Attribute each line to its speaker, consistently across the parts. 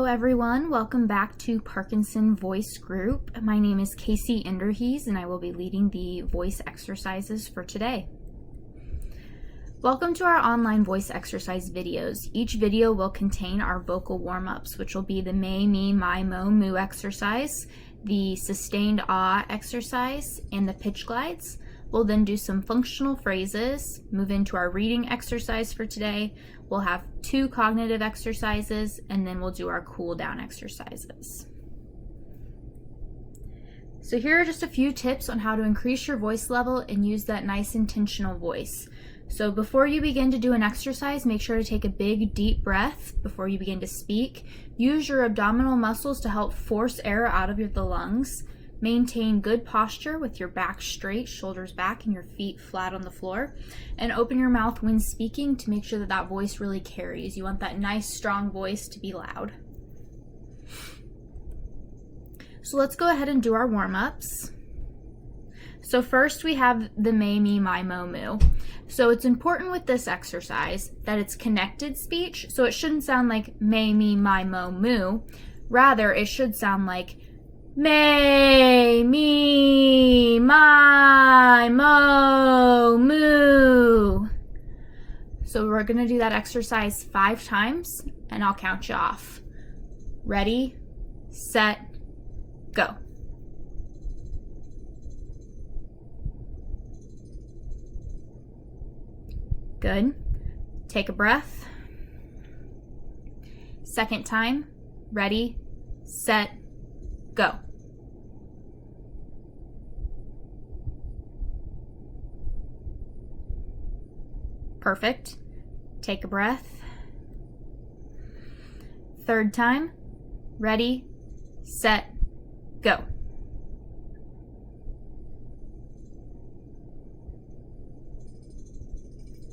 Speaker 1: everyone, welcome back to Parkinson Voice Group. My name is Casey Enderhees and I will be leading the voice exercises for today. Welcome to our online voice exercise videos. Each video will contain our vocal warm-ups, which will be the may, me, my, mo, moo exercise, the sustained ah exercise, and the pitch glides. We'll then do some functional phrases, move into our reading exercise for today. We'll have 2 cognitive exercises, and then we'll do our cool down exercises. So here are just a few tips on how to increase your voice level and use that nice intentional voice. So before you begin to do an exercise, make sure to take a big deep breath before you begin to speak. Use your abdominal muscles to help force air out of the lungs. Maintain good posture with your back straight, shoulders back, and your feet flat on the floor. And open your mouth when speaking to make sure that that voice really carries. You want that nice, strong voice to be loud. So let's go ahead and do our warm-ups. So first we have the may, me, my, mo, moo. So it's important with this exercise that it's connected speech. So it shouldn't sound like may, me, my, mo, moo. Rather, it should sound like may, me, my, mo, moo. So we're going to do that exercise 5 times, and I'll count you off. Ready, set, go. Good. Take a breath. Second time. Ready, set, go. Perfect. Take a breath. Third time. Ready, set, go.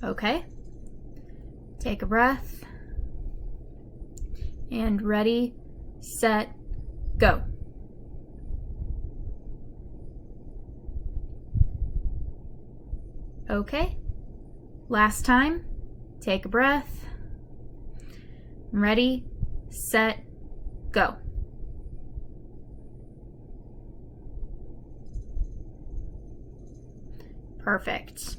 Speaker 1: Okay. Take a breath. And ready, set, go. Okay. Last time. Take a breath. Ready, set, go. Perfect.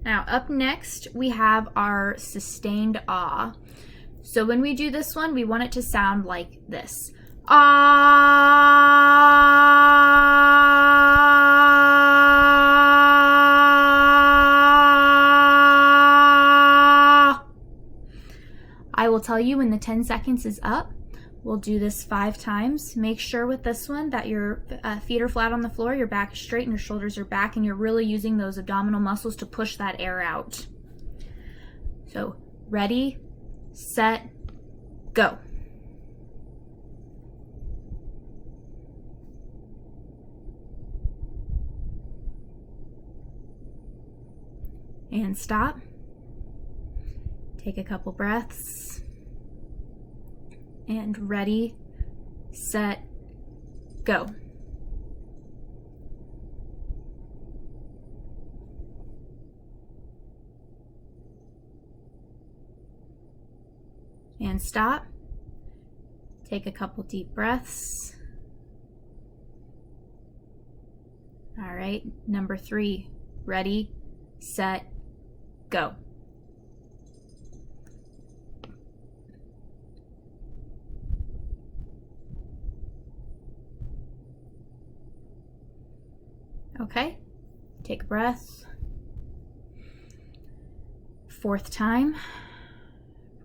Speaker 1: Now up next we have our sustained ah. So when we do this one, we want it to sound like this. Ah. I will tell you when the 10 seconds is up. We'll do this 5 times. Make sure with this one that your feet are flat on the floor, your back is straight, and your shoulders are back, and you're really using those abdominal muscles to push that air out. So, ready, set, go. And stop. Take a couple breaths. And ready, set, go. And stop. Take a couple deep breaths. All right, number 3, ready, set, go. Okay, take a breath. 4th time.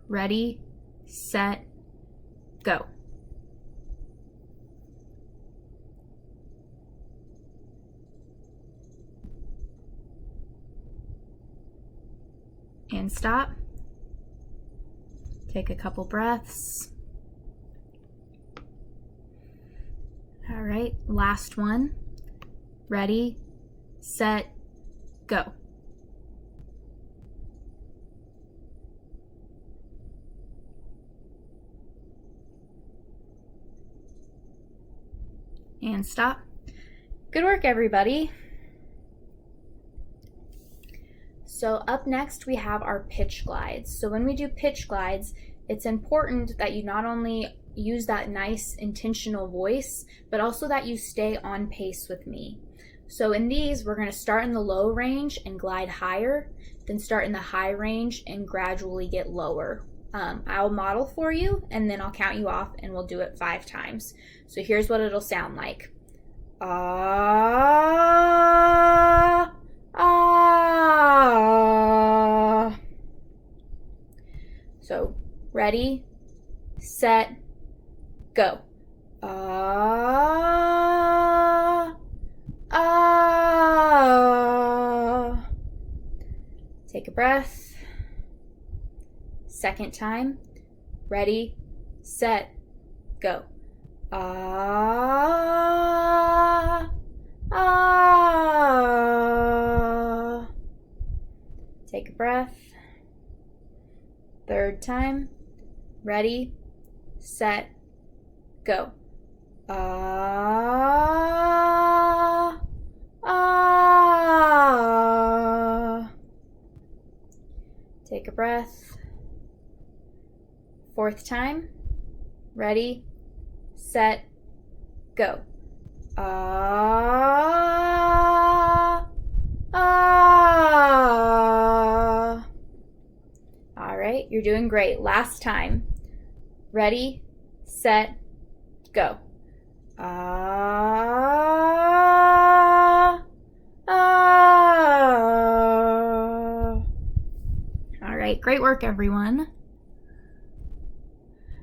Speaker 1: Ready, set, go. And stop. Take a couple breaths. All right, last one. Ready, set, go. And stop. Good work, everybody. So up next we have our pitch glides. So when we do pitch glides, it's important that you not only use that nice intentional voice, but also that you stay on pace with me. So in these, we're going to start in the low range and glide higher, then start in the high range and gradually get lower. I'll model for you, and then I'll count you off, and we'll do it 5 times. So here's what it'll sound like. Ah, ah. So ready, set, go. Ah, ah. Take a breath. Second time. Ready, set, go. Ah, ah. Take a breath. Third time. Ready, set, go. Ah, ah. Take a breath. Fourth time. Ready, set, go. Ah, ah. All right, you're doing great. Last time. Ready, set, go. Ah, ah. All right, great work, everyone.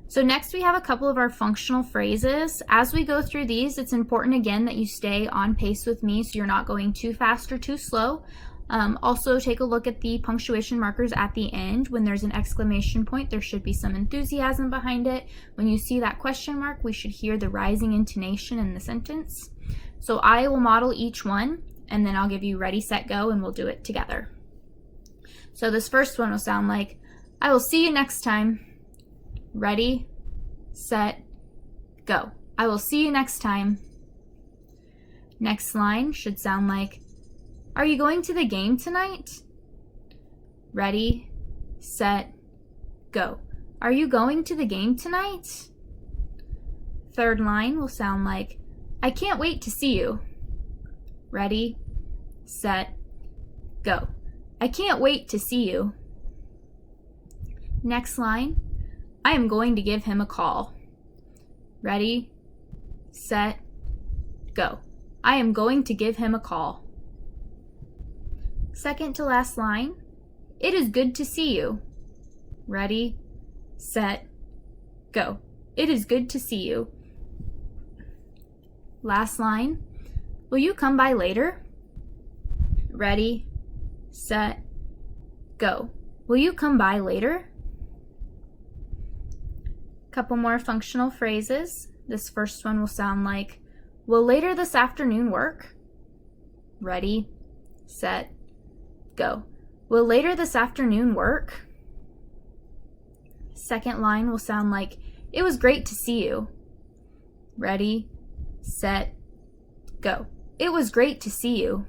Speaker 1: So next we have a couple of our functional phrases. As we go through these, it's important again that you stay on pace with me so you're not going too fast or too slow. Also take a look at the punctuation markers at the end. When there's an exclamation point, there should be some enthusiasm behind it. When you see that question mark, we should hear the rising intonation in the sentence. So I will model each one, and then I'll give you ready, set, go, and we'll do it together. So this first one will sound like, I will see you next time. Ready, set, go. I will see you next time. Next line should sound like, are you going to the game tonight? Ready, set, go. Are you going to the game tonight? Third line will sound like, I can't wait to see you. Ready, set, go. I can't wait to see you. Next line, I am going to give him a call. Ready, set, go. I am going to give him a call. Second to last line, it is good to see you. Ready, set, go. It is good to see you. Last line, will you come by later? Ready, set, go. Will you come by later? Couple more functional phrases. This first one will sound like, will later this afternoon work? Ready, set, go. Will later this afternoon work? Second line will sound like, it was great to see you. Ready, set, go. It was great to see you.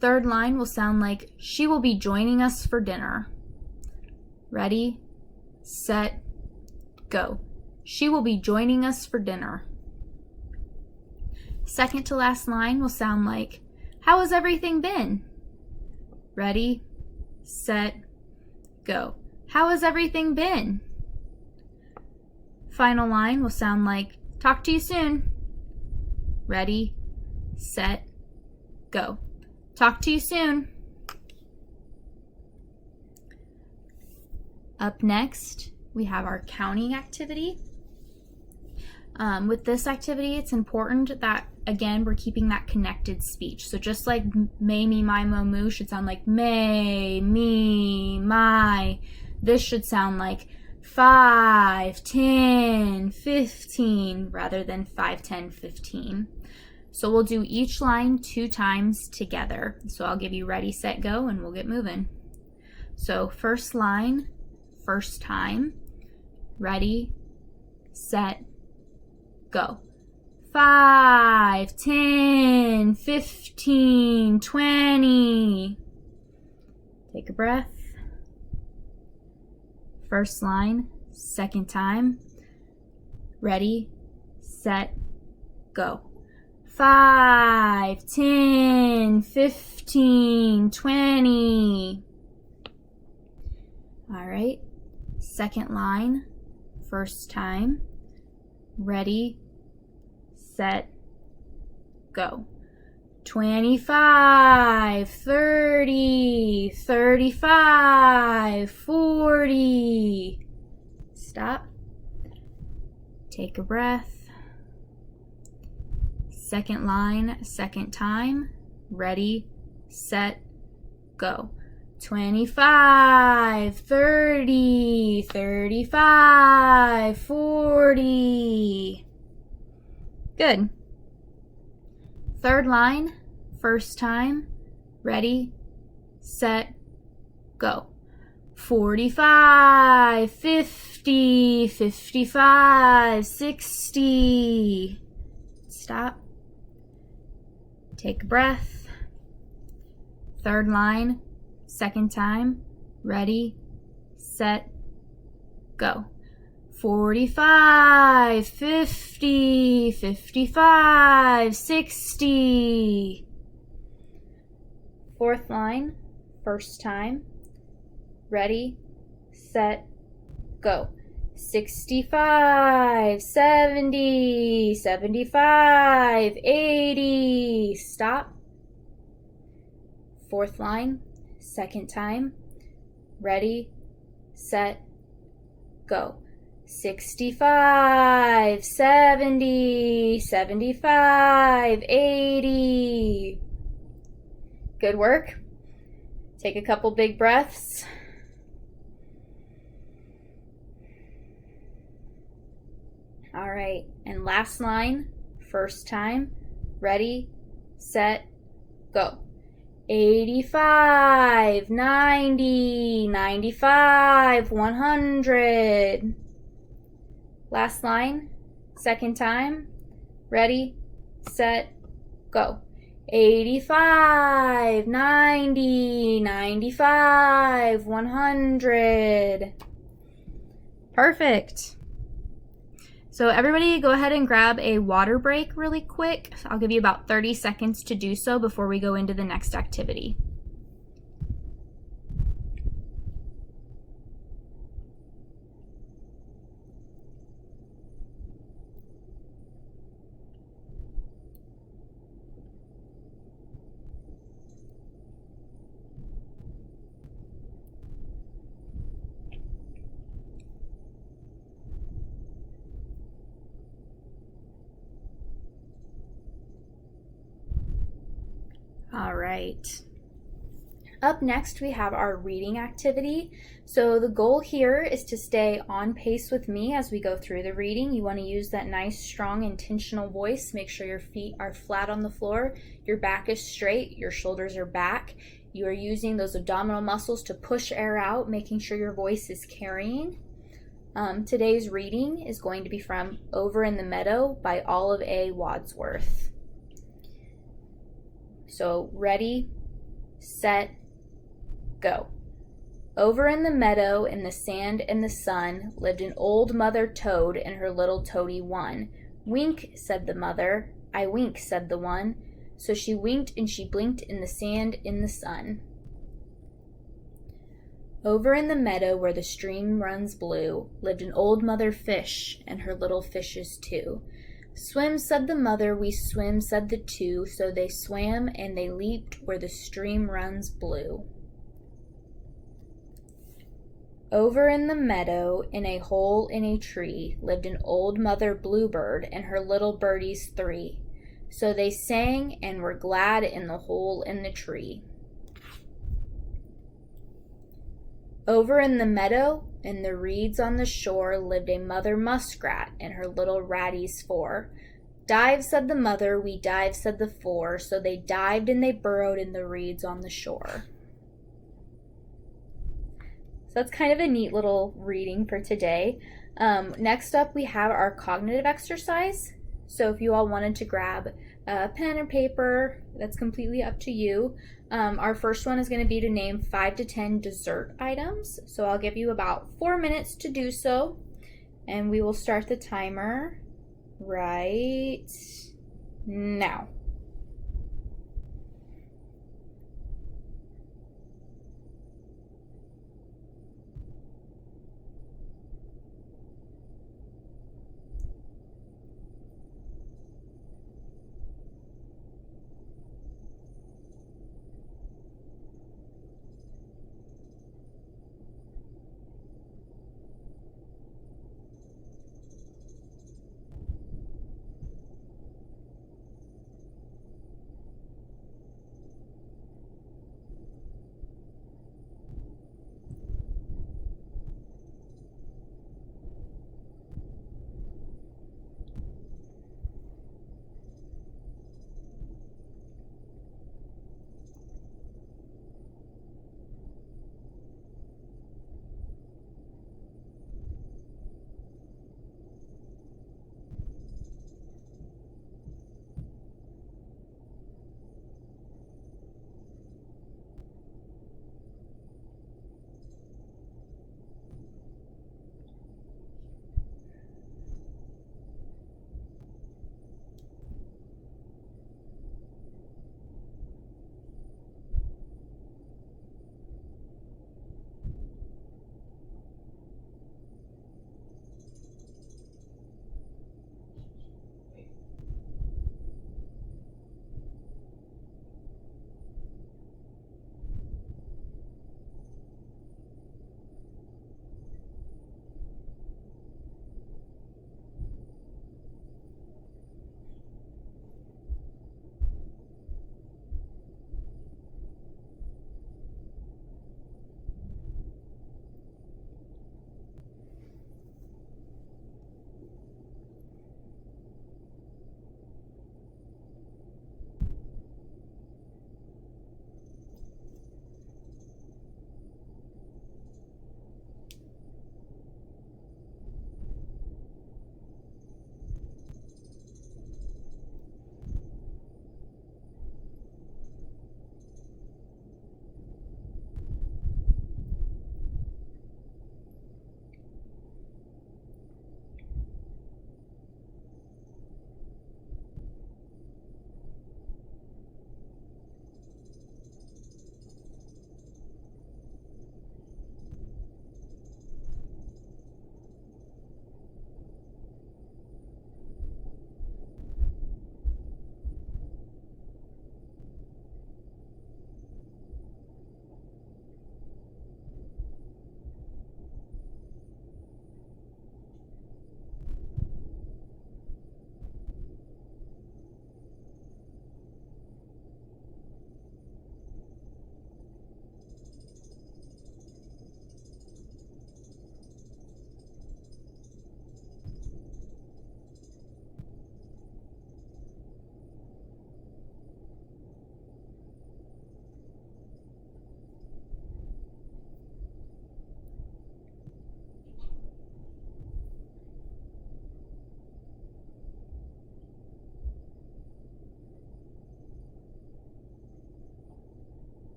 Speaker 1: Third line will sound like, she will be joining us for dinner. Ready, set, go. She will be joining us for dinner. Second to last line will sound like, how has everything been? Ready, set, go. How has everything been? Final line will sound like, talk to you soon. Ready, set, go. Talk to you soon. Up next, we have our counting activity. With this activity, it's important that, again, we're keeping that connected speech. So just like may, me, my, mo, moo should sound like may, me, my, this should sound like 5, 10, 15, rather than 5, 10, 15. So we'll do each line 2 times together. So I'll give you ready, set, go, and we'll get moving. So first line, first time. Ready, set, go. 5, 10, 15, 20. Take a breath. First line, second time. Ready, set, go. 5, 10, 15, 20. All right, second line, first time. Ready, set, go. 25, 30, 35, 40. Stop. Take a breath. Second line, second time. Ready, set, go. 25, 30, 35, 40. Good. Third line, first time. Ready, set, go. 45, 50, 55, 60. Stop. Take a breath. Third line, second time. Ready, set, go. 45, 50, 55, 60. Fourth line, first time. Ready, set, go. 65, 70, 75, 80. Stop. Fourth line, second time. Ready, set, go. 65, 70, 75, 80. Good work. Take a couple big breaths. All right, and last line, first time. Ready, set, go. 85, 90, 95, 100. Last line, second time. Ready, set, go. 85, 90, 95, 100. Perfect. So everybody go ahead and grab a water break really quick. I'll give you about 30 seconds to do so before we go into the next activity. All right. Up next, we have our reading activity. So the goal here is to stay on pace with me as we go through the reading. You want to use that nice, strong, intentional voice. Make sure your feet are flat on the floor, your back is straight, your shoulders are back. You are using those abdominal muscles to push air out, making sure your voice is carrying. Today's reading is going to be from Over in the Meadow by Olive A. Wadsworth. So ready, set, go. Over in the meadow, in the sand and the sun, lived an old mother toad and her little toady one. Wink, said the mother. I wink, said the one. So she winked and she blinked in the sand in the sun. Over in the meadow where the stream runs blue, lived an old mother fish and her little fishes too. Swim, said the mother, we swim, said the two, so they swam and they leaped where the stream runs blue. Over in the meadow, in a hole in a tree, lived an old mother bluebird and her little birdies three. So they sang and were glad in the hole in the tree. Over in the meadow, in the reeds on the shore, lived a mother muskrat and her little ratties four. Dive, said the mother, we dive, said the four, so they dived and they burrowed in the reeds on the shore. So that's kind of a neat little reading for today. Next up, we have our cognitive exercise. So if you all wanted to grab a pen or paper, that's completely up to you. Our first one is going to be to name 5 to 10 dessert items. So I'll give you about 4 minutes to do so. And we will start the timer right now.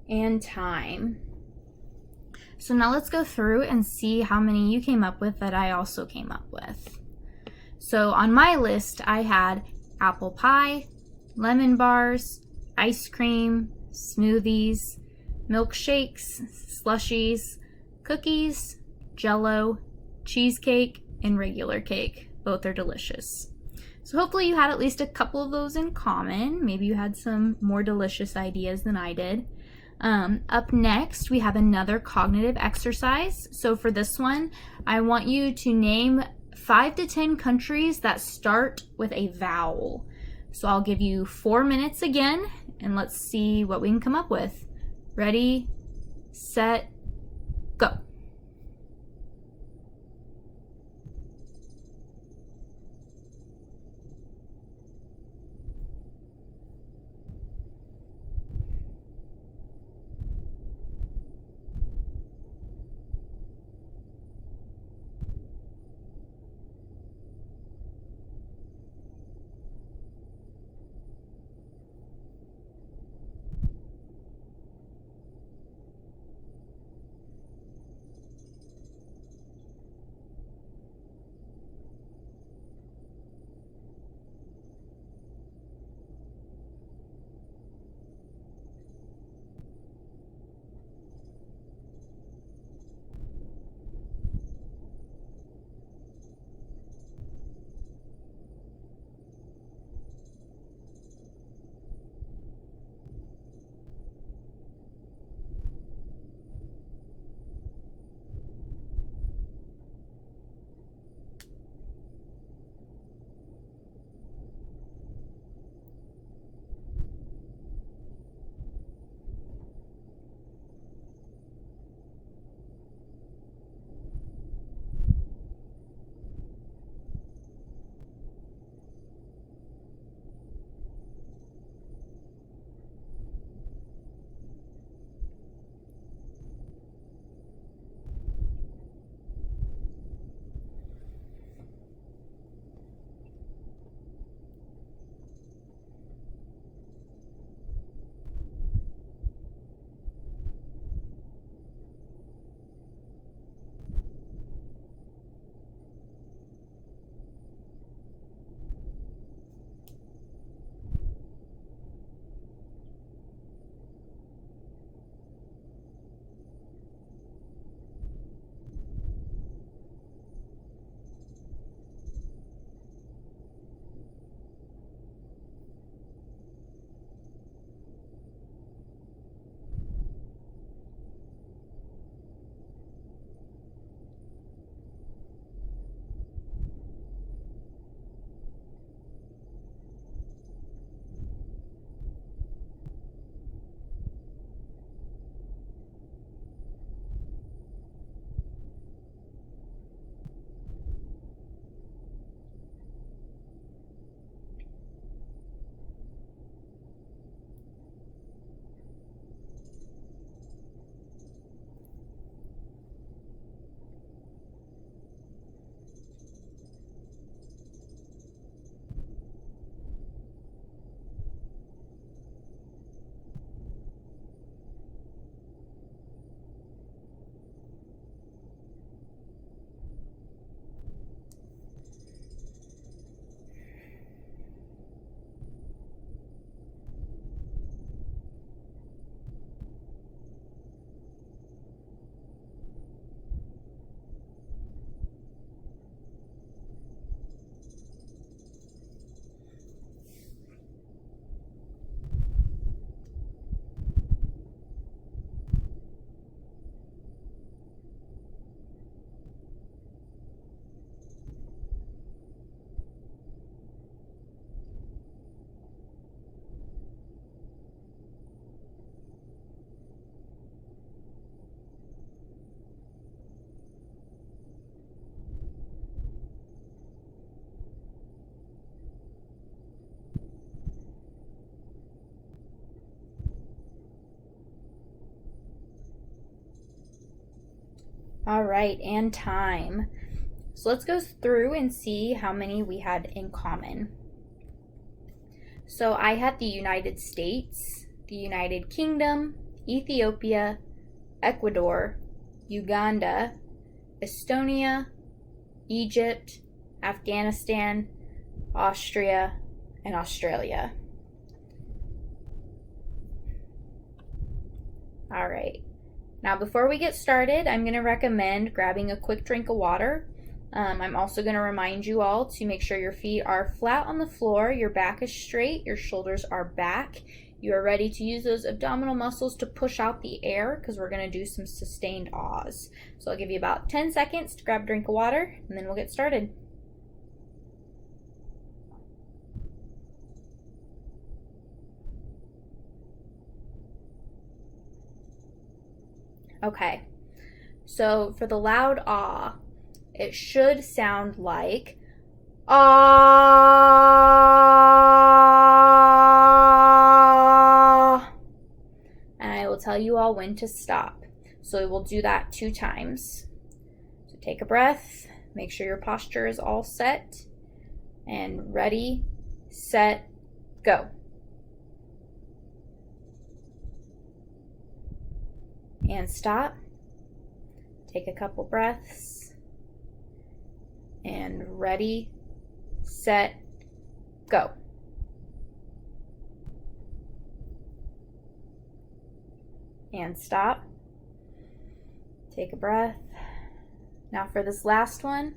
Speaker 1: And time. So now let's go through and see how many you came up with that I also came up with. So on my list, I had apple pie, lemon bars, ice cream, smoothies, milkshakes, slushies, cookies, jello, cheesecake, and regular cake. Both are delicious. So hopefully you had at least a couple of those in common. Maybe you had some more delicious ideas than I did. Up next, we have another cognitive exercise. So for this one, I want you to name 5 to 10 countries that start with a vowel. So I'll give you 4 minutes again, and let's see what we can come up with. Ready, set, go. All right, and time. So let's go through and see how many we had in common. So I had the United States, the United Kingdom, Ethiopia, Ecuador, Uganda, Estonia, Egypt, Afghanistan, Austria, and Australia. All right. Now, before we get started, I'm going to recommend grabbing a quick drink of water. I'm also going to remind you all to make sure your feet are flat on the floor, your back is straight, your shoulders are back. You are ready to use those abdominal muscles to push out the air because we're going to do some sustained awes. So I'll give you about 10 seconds to grab a drink of water, and then we'll get started. Okay, so for the loud ah, it should sound like ah. And I will tell you all when to stop. So we will do that 2 times. So take a breath, make sure your posture is all set, and ready, set, go. And stop. Take a couple breaths. And ready, set, go. And stop. Take a breath. Now for this last one,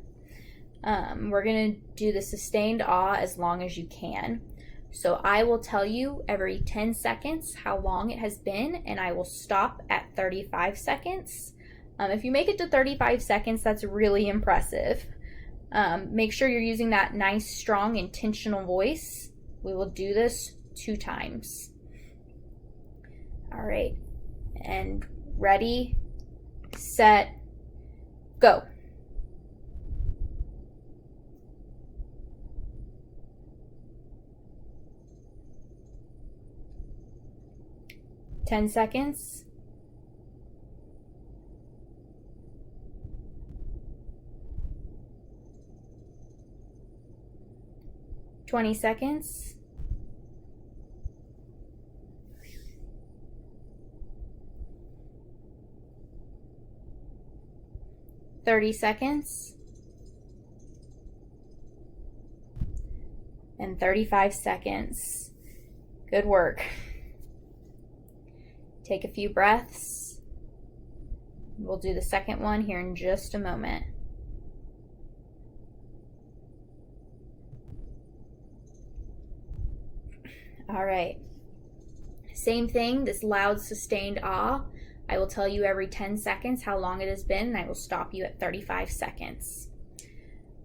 Speaker 1: we're going to do the sustained ah as long as you can. So I will tell you every 10 seconds how long it has been, and I will stop at 35 seconds. If you make it to 35 seconds, that's really impressive. Make sure you're using that nice, strong, intentional voice. We will do this 2 times. All right, and ready, set, go. Ten seconds. 20 seconds. 30 seconds. And 35 seconds. Good work. Take a few breaths. We'll do the second one here in just a moment. All right. Same thing, this loud sustained ah. I will tell you every 10 seconds how long it has been, and I will stop you at 35 seconds.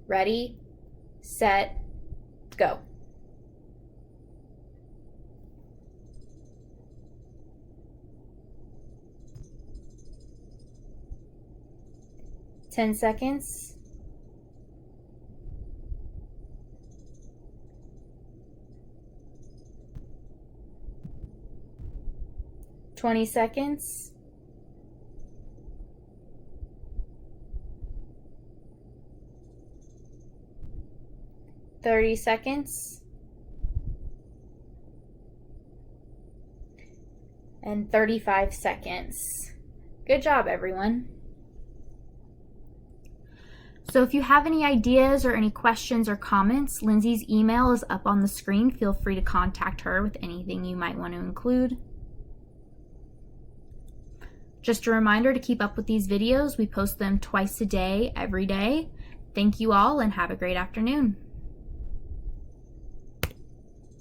Speaker 1: Ready, set, go. Ten seconds. 20 seconds. 30 seconds. And 35 seconds. Good job, everyone. So if you have any ideas or any questions or comments, Lindsay's email is up on the screen. Feel free to contact her with anything you might want to include. Just a reminder to keep up with these videos. We post them twice a day, every day. Thank you all, and have a great afternoon.